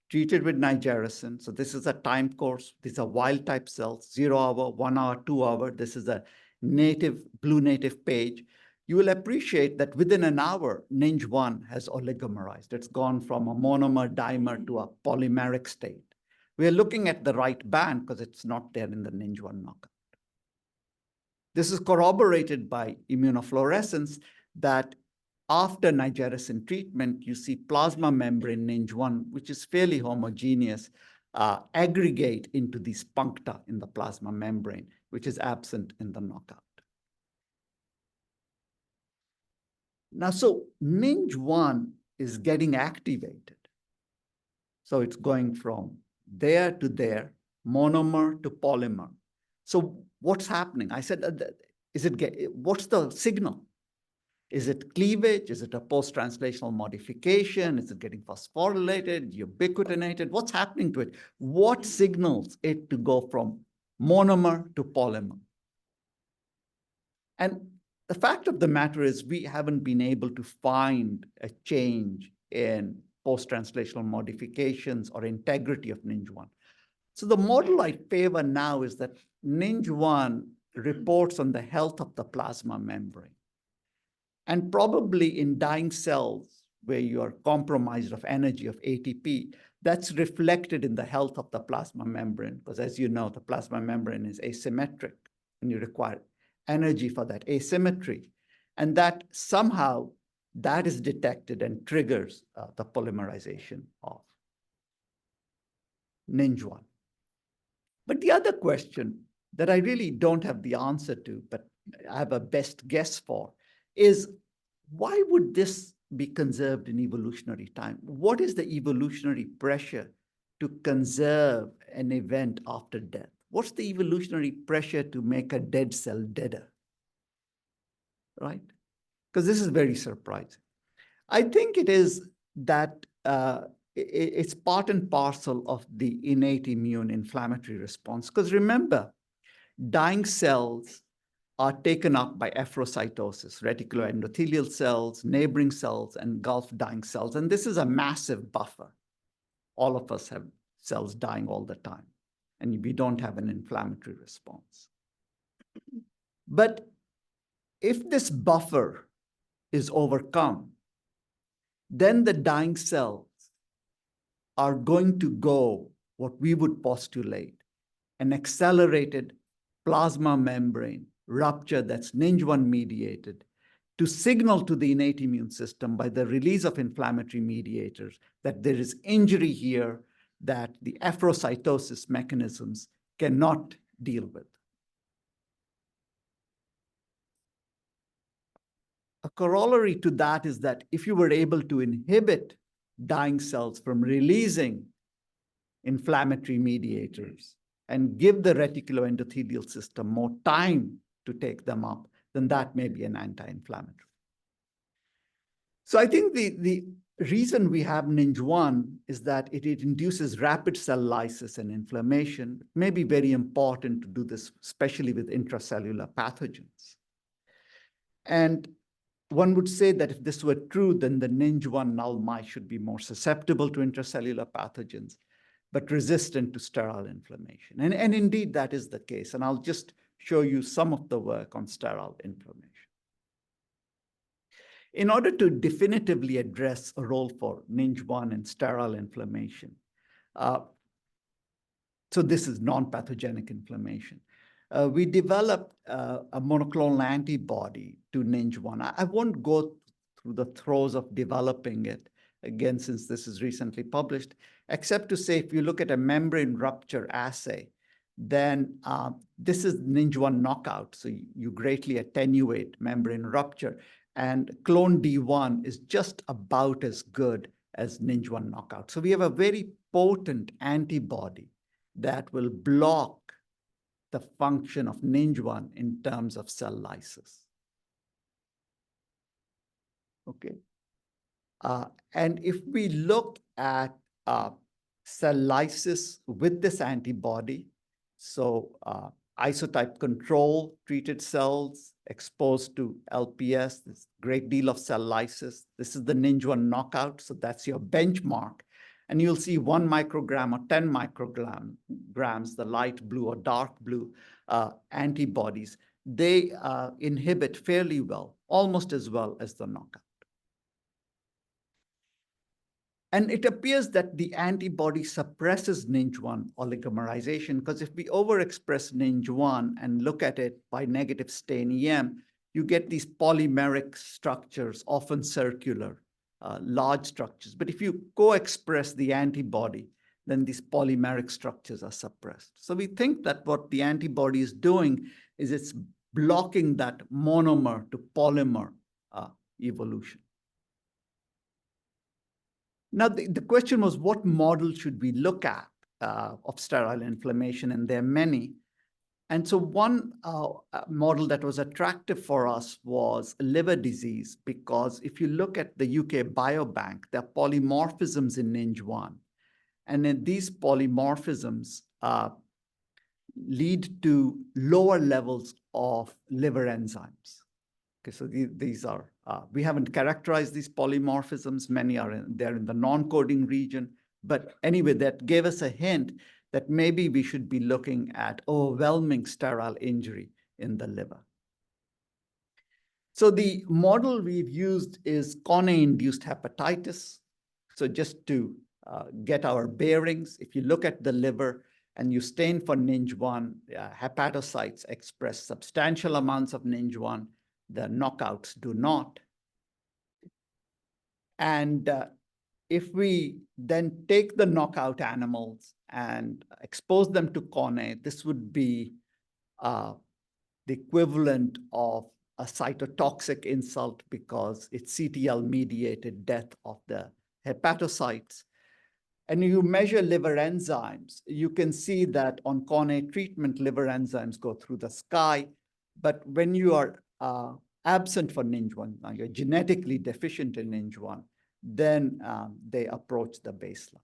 treated with nigericin. So this is a time course. These are wild type cells, 0 hour, 1 hour, 2 hour. This is a blue native page. You will appreciate that within an hour, NINJ1 has oligomerized. It's gone from a monomer dimer to a polymeric state. We are looking at the right band because it's not there in the NINJ1 knockout. This is corroborated by immunofluorescence that after nigericin treatment, you see plasma membrane NINJ1, which is fairly homogeneous, aggregate into these puncta in the plasma membrane, which is absent in the knockout. Now, so NINJ1 is getting activated. So it's going from there to there, monomer to polymer. So what's happening? I said, what's the signal? Is it cleavage? Is it a post-translational modification? Is it getting phosphorylated, ubiquitinated? What's happening to it? What signals it to go from monomer to polymer? And the fact of the matter is we haven't been able to find a change in post-translational modifications or integrity of NINJ1. So the model I favor now is that NINJ1 reports on the health of the plasma membrane. And probably in dying cells where you are compromised of energy of ATP, that's reflected in the health of the plasma membrane, because as you know, the plasma membrane is asymmetric and you require energy for that asymmetry. And that somehow that is detected and triggers the polymerization of NINJ1. But the other question that I really don't have the answer to, but I have a best guess for, is why would this be conserved in evolutionary time? What is the evolutionary pressure to conserve an event after death? What's the evolutionary pressure to make a dead cell deader, right? Because this is very surprising. I think it is that it's part and parcel of the innate immune inflammatory response. Because remember, dying cells are taken up by efferocytosis, reticuloendothelial cells, neighboring cells, and Gulf dying cells. And this is a massive buffer. All of us have cells dying all the time, and we don't have an inflammatory response. But if this buffer is overcome, then the dying cells are going to go, what we would postulate, an accelerated plasma membrane rupture that's NINJ1 mediated to signal to the innate immune system by the release of inflammatory mediators that there is injury here that the efferocytosis mechanisms cannot deal with. A corollary to that is that if you were able to inhibit dying cells from releasing inflammatory mediators and give the reticuloendothelial system more time to take them up, then that may be an anti-inflammatory. So I think the reason we have NINJ1 is that it induces rapid cell lysis and inflammation. It may be very important to do this, especially with intracellular pathogens. And one would say that if this were true, then the NINJ1 null mice should be more susceptible to intracellular pathogens, but resistant to sterile inflammation. And indeed, that is the case. And I'll just show you some of the work on sterile inflammation. In order to definitively address a role for NINJ1 in sterile inflammation, so this is non-pathogenic inflammation, we developed a monoclonal antibody to NINJ1. I won't go through the throes of developing it, again, since this is recently published, except to say if you look at a membrane rupture assay, then this is NINJ1 knockout. So you greatly attenuate membrane rupture. And clone D1 is just about as good as NINJ1 knockout. So we have a very potent antibody that will block the function of NINJ1 in terms of cell lysis. Okay. And if we look at cell lysis with this antibody, so isotype control treated cells exposed to LPS, this great deal of cell lysis. This is the NINJ1 knockout, so that's your benchmark. And you'll see 1 microgram or 10 micrograms, the light blue or dark blue antibodies. They inhibit fairly well, almost as well as the knockout. And it appears that the antibody suppresses NINJ1 oligomerization, because if we overexpress NINJ1 and look at it by negative stain EM, you get these polymeric structures, often circular, large structures. But if you co-express the antibody, then these polymeric structures are suppressed. So we think that what the antibody is doing is it's blocking that monomer to polymer evolution. Now, the question was, what model should we look at of sterile inflammation? And there are many. And so one model that was attractive for us was liver disease, because if you look at the UK Biobank, there are polymorphisms in NINJ1. And then these polymorphisms lead to lower levels of liver enzymes. Okay, so these are, we haven't characterized these polymorphisms. Many are they're in the non-coding region. But anyway, that gave us a hint that maybe we should be looking at overwhelming sterile injury in the liver. So the model we've used is Conne-induced hepatitis. So just to get our bearings, if you look at the liver and you stain for NINJ1, hepatocytes express substantial amounts of NINJ1. The knockouts do not. And if we then take the knockout animals and expose them to Conne, this would be the equivalent of a cytotoxic insult, because it's CTL-mediated death of the hepatocytes. And you measure liver enzymes, you can see that on Conne treatment, liver enzymes go through the sky. But when you are absent for NINJ1, now you're genetically deficient in NINJ1, then they approach the baseline.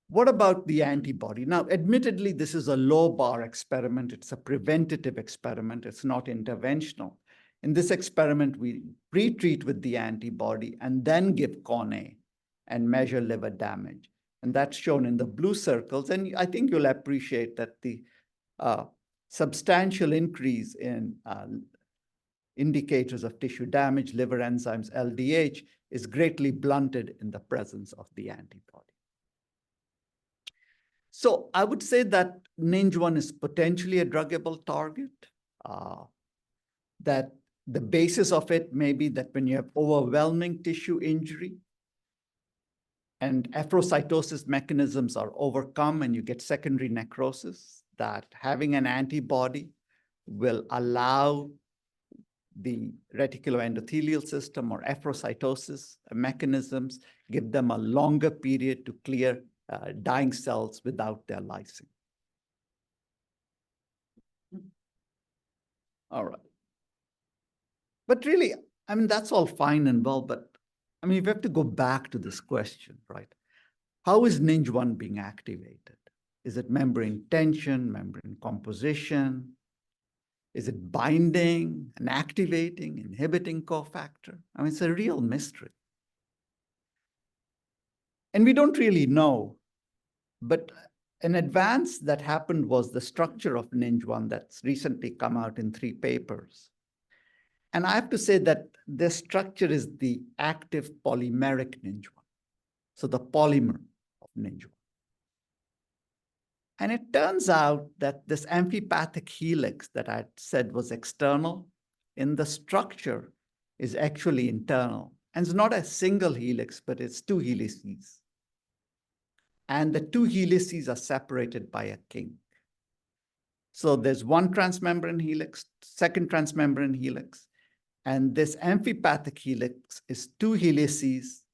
What about the antibody? Now, admittedly, this is a low bar experiment. It's a preventative experiment. It's not interventional. In this experiment, we pre-treat with the antibody and then give Conne and measure liver damage. And that's shown in the blue circles. And I think you'll appreciate that the substantial increase in indicators of tissue damage, liver enzymes, LDH, is greatly blunted in the presence of the antibody. So I would say that NINJ1 is potentially a druggable target, that the basis of it may be that when you have overwhelming tissue injury and efferocytosis mechanisms are overcome and you get secondary necrosis, that having an antibody will allow the reticuloendothelial system or efferocytosis mechanisms, give them a longer period to clear dying cells without their lysing. All right. But really, I mean, that's all fine and well, but I mean, we have to go back to this question, right? How is NINJ1 being activated? Is it membrane tension, membrane composition? Is it binding and activating, inhibiting cofactor? I mean, it's a real mystery. And we don't really know, but an advance that happened was the structure of NINJ1 that's recently come out in 3 papers. And I have to say that this structure is the active polymeric NINJ1. So the polymer of NINJ1. And it turns out that this amphipathic helix that I said was external in the structure is actually internal. And it's not a single helix, but it's 2 helices. And the 2 helices are separated by a kink. So there's one transmembrane helix, second transmembrane helix. And this amphipathic helix is 2 helices,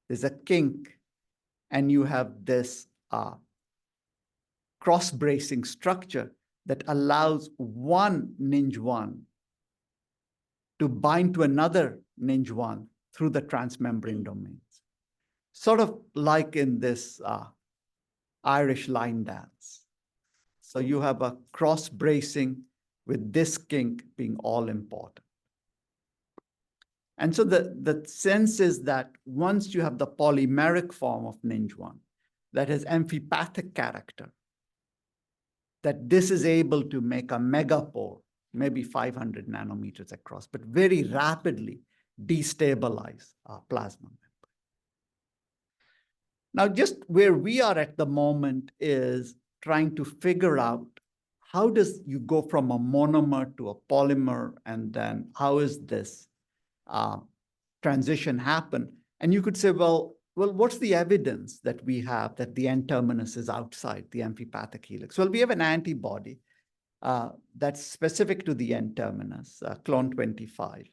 there's a kink, and you have this cross-bracing structure that allows one NINJ1 to bind to another NINJ1 through the transmembrane domains. Sort of like in this Irish line dance. So you have a cross-bracing with this kink being all important. And so the sense is that once you have the polymeric form of NINJ1 that has amphipathic character, that this is able to make a megapore, maybe 500 nanometers across, but very rapidly destabilize our plasma membrane. Now, just where we are at the moment is trying to figure out how does you go from a monomer to a polymer, and then how is this transition happen? And you could say, well, what's the evidence that we have that the N-terminus is outside the amphipathic helix? Well, we have an antibody that's specific to the N-terminus, clone 25.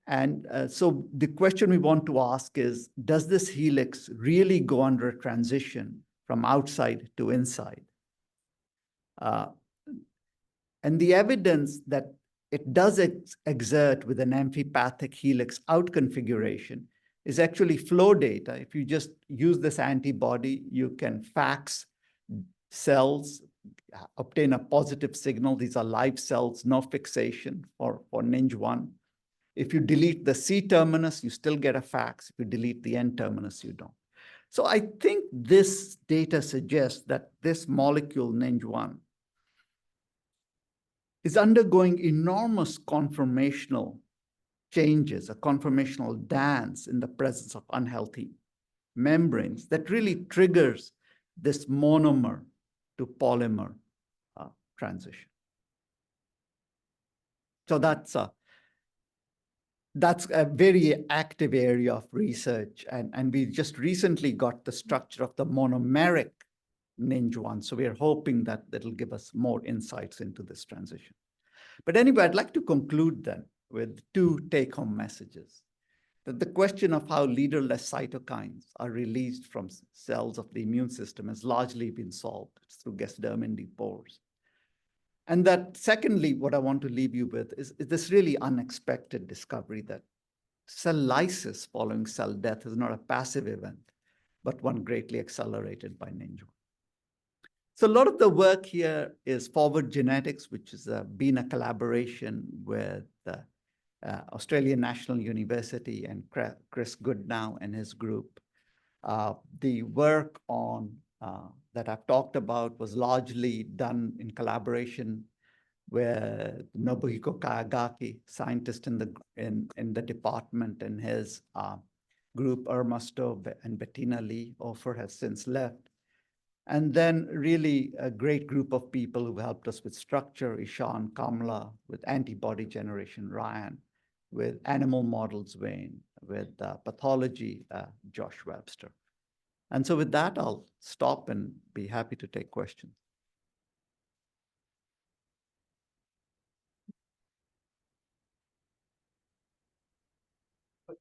And so the question we want to ask is, does this helix really go under a transition from outside to inside? And the evidence that it does exert with an amphipathic helix out configuration is actually flow data. If you just use this antibody, you can fax cells, obtain a positive signal. These are live cells, no fixation for NINJ1. If you delete the C-terminus, you still get a fax. If you delete the N-terminus, you don't. So I think this data suggests that this molecule, NINJ1, is undergoing enormous conformational changes, a conformational dance in the presence of unhealthy membranes that really triggers this monomer to polymer transition. So that's a very active area of research. And we just recently got the structure of the monomeric NINJ1. So we're hoping that that'll give us more insights into this transition. But anyway, I'd like to conclude then with 2 take-home messages. That the question of how leaderless cytokines are released from cells of the immune system has largely been solved through Guest-Dermody pores. And that secondly, what I want to leave you with is this really unexpected discovery that cell lysis following cell death is not a passive event, but one greatly accelerated by NINJ1. So a lot of the work here is forward genetics, which has been a collaboration with the Australian National University and Chris Goodnow and his group. The work on that I've talked about was largely done in collaboration with Nobuhiko Kayagaki, scientist in the department, and his group, Irma Stowe and Bettina Lee. Ofer has since left. And then really a great group of people who helped us with structure, Ishan Kamla, with antibody generation, Ryan, with animal models, Wayne, with pathology, Josh Webster. And so with that, I'll stop and be happy to take questions. I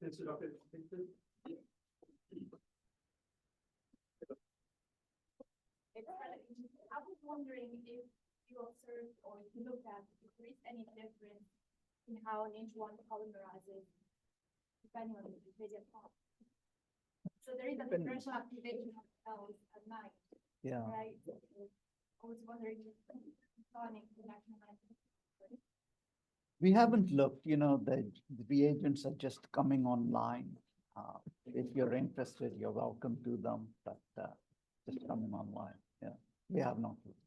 was wondering if you observed or you looked at if there is any difference in how NINJ1 polymerizes depending on the division path. So there is a differential activation of cells at night, Yeah. right? So I was wondering if you saw any connection. We haven't looked, the reagents are just coming online. If you're interested, you're welcome to them, but just coming online. Yeah, we have not looked.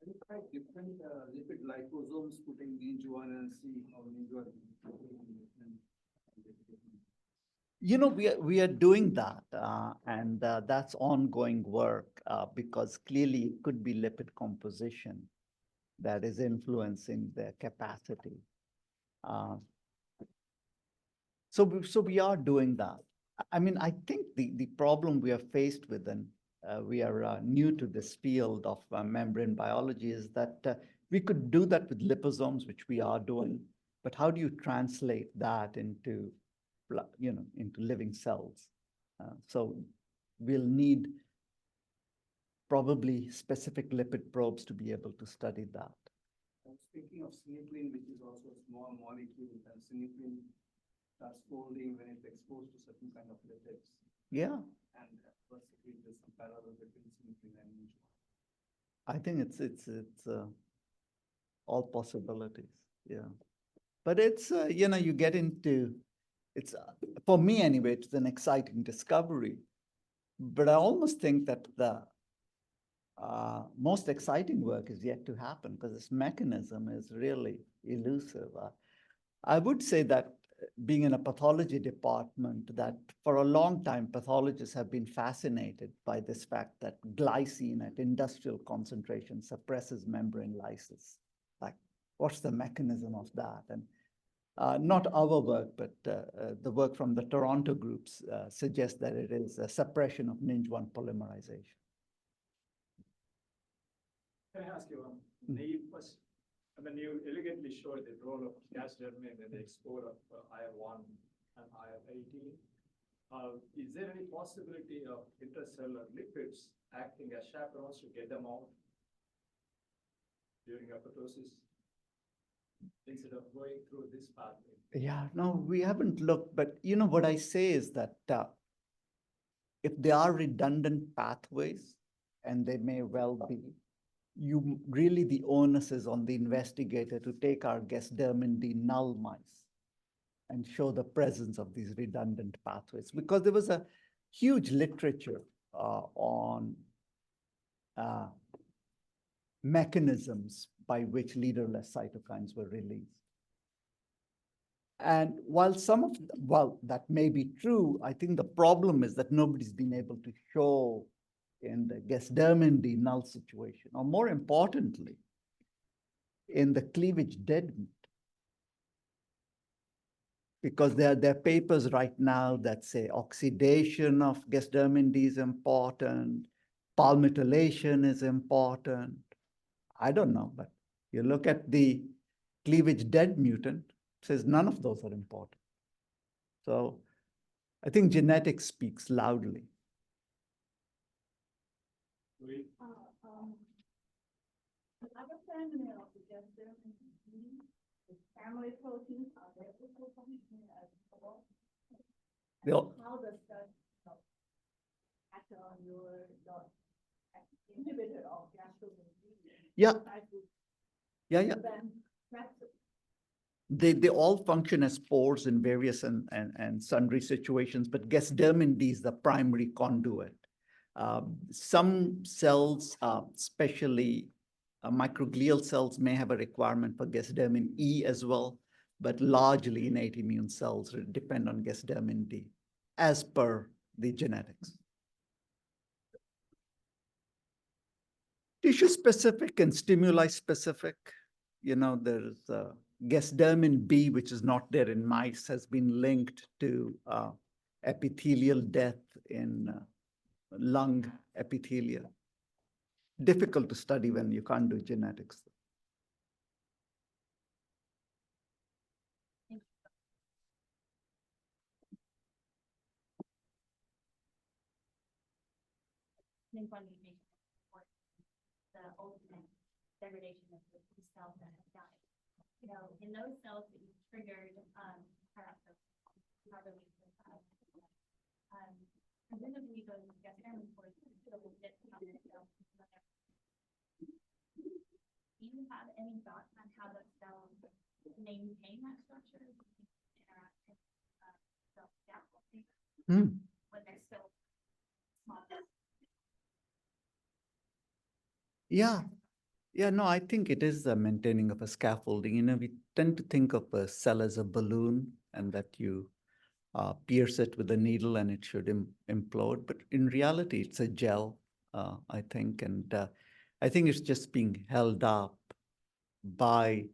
You try different lipid liposomes putting NINJ1 and see how NINJ1 We are doing that, and that's ongoing work because clearly it could be lipid composition that is influencing their capacity. So we are doing that. I mean, I think the problem we are faced with, and we are new to this field of membrane biology, is that we could do that with liposomes, which we are doing, but how do you translate that into living cells? So we'll need probably specific lipid probes to be able to study that. I was thinking of synuclein, which is also a small molecule, and synuclein starts folding when it's exposed to certain kind of lipids. Yeah. And possibly there's some parallel between synuclein and NINJ1. I think it's all possibilities. Yeah. But it's, you get into, it's, for me anyway, it's an exciting discovery. But I almost think that the most exciting work is yet to happen because this mechanism is really elusive. I would say that being in a pathology department, that for a long time, pathologists have been fascinated by this fact that glycine at industrial concentration suppresses membrane lysis. Like, what's the mechanism of that? And not our work, but the work from the Toronto groups suggests that it is a suppression of NINJ1 polymerization. Can I ask you one naive question? I mean, you elegantly showed the role of gas germane in the export of IL-1 and IL-18. Is there any possibility of intracellular lipids acting as chaperones to get them out during apoptosis instead of going through this pathway? Yeah, no, we haven't looked, but what I say is that if there are redundant pathways, and they may well be, really the onus is on the investigator to take our Gesdermin D null mice and show the presence of these redundant pathways, because there was a huge literature on mechanisms by which leaderless cytokines were released. And while that may be true, I think the problem is that nobody's been able to show in the Gesdermin D null situation, or more importantly, in the cleavage dead meat. Because there are papers right now that say oxidation of Gesdermin D is important, palmitylation is important. I don't know, but you look at the cleavage dead mutant, it says none of those are important. So I think genetics speaks loudly. Other family of the Gesdermin D, the family proteins, are they also functioning as well? How does that act on your inhibitor of Gesdermin D? Yeah. Yeah. Then They all function as pores in various and sundry situations, but Gesdermin D is the primary conduit. Some cells, especially microglial cells, may have a requirement for Gesdermin E as well, but largely innate immune cells depend on Gesdermin D, as per the genetics. Tissue specific and stimuli specific, there's Gesdermin B, which is not there in mice, has been linked to epithelial death in lung epithelia. Difficult to study when you can't do genetics. the ultimate degradation of the cells that have died. You know, in those cells that you triggered, presumably you go to the experiment for it, it'll get on the cell. Do you have any thoughts on how the cells maintain that structure? Interact with cell scaffolding when they're still small? Yeah. Yeah, no, I think it is the maintaining of a scaffolding. You know, we tend to think of a cell as a balloon and that you pierce it with a needle and it should implode. But in reality, it's a gel, I think. And I think it's just being held up by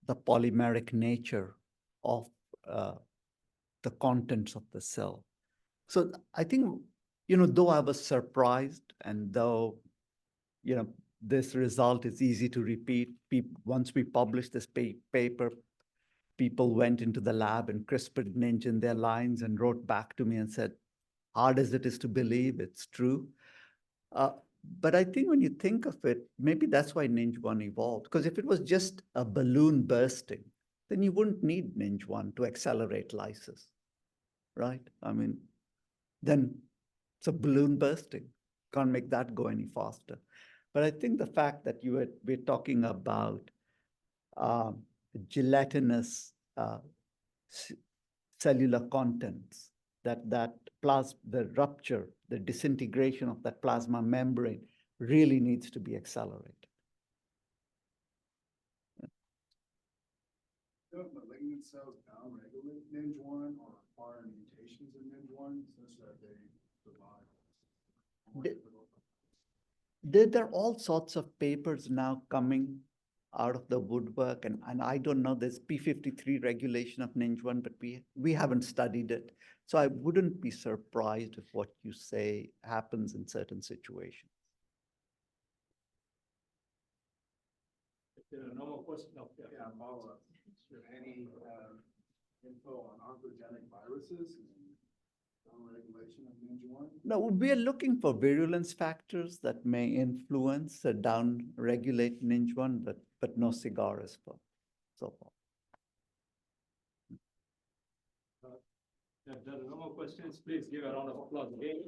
the polymeric nature of the contents of the cell. So I think, you know, though I was surprised and though, you know, this result is easy to repeat. Once we published this paper, people went into the lab and CRISPRed and engined their lines and wrote back to me and said, hard as it is to believe, it's true. But I think when you think of it, maybe that's why NINJ1 evolved. Because if it was just a balloon bursting, then you wouldn't need NINJ1 to accelerate lysis, right? I mean, then it's a balloon bursting. Can't make that go any faster. But I think the fact that we're talking about gelatinous cellular contents, the rupture, the disintegration of that plasma membrane really needs to be accelerated. Do malignant cells downregulate NINJ1 or require mutations in NINJ1 such that they survive? There are all sorts of papers now coming out of the woodwork, and I don't know, there's P53 regulation of NINJ1, but we haven't studied it. So I wouldn't be surprised if what you say happens in certain situations. If there are no more questions, Yeah, follow-up. Is there any info on oncogenic viruses and downregulation of NINJ1? No, we are looking for virulence factors that may influence or down-regulate NINJ1, but no cigars so far. If there are no more questions, please give a round of applause again.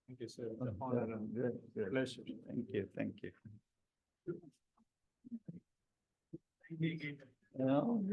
Thank you, sir. It's an honor and pleasure. Thank you. Thank you. Thank you. No.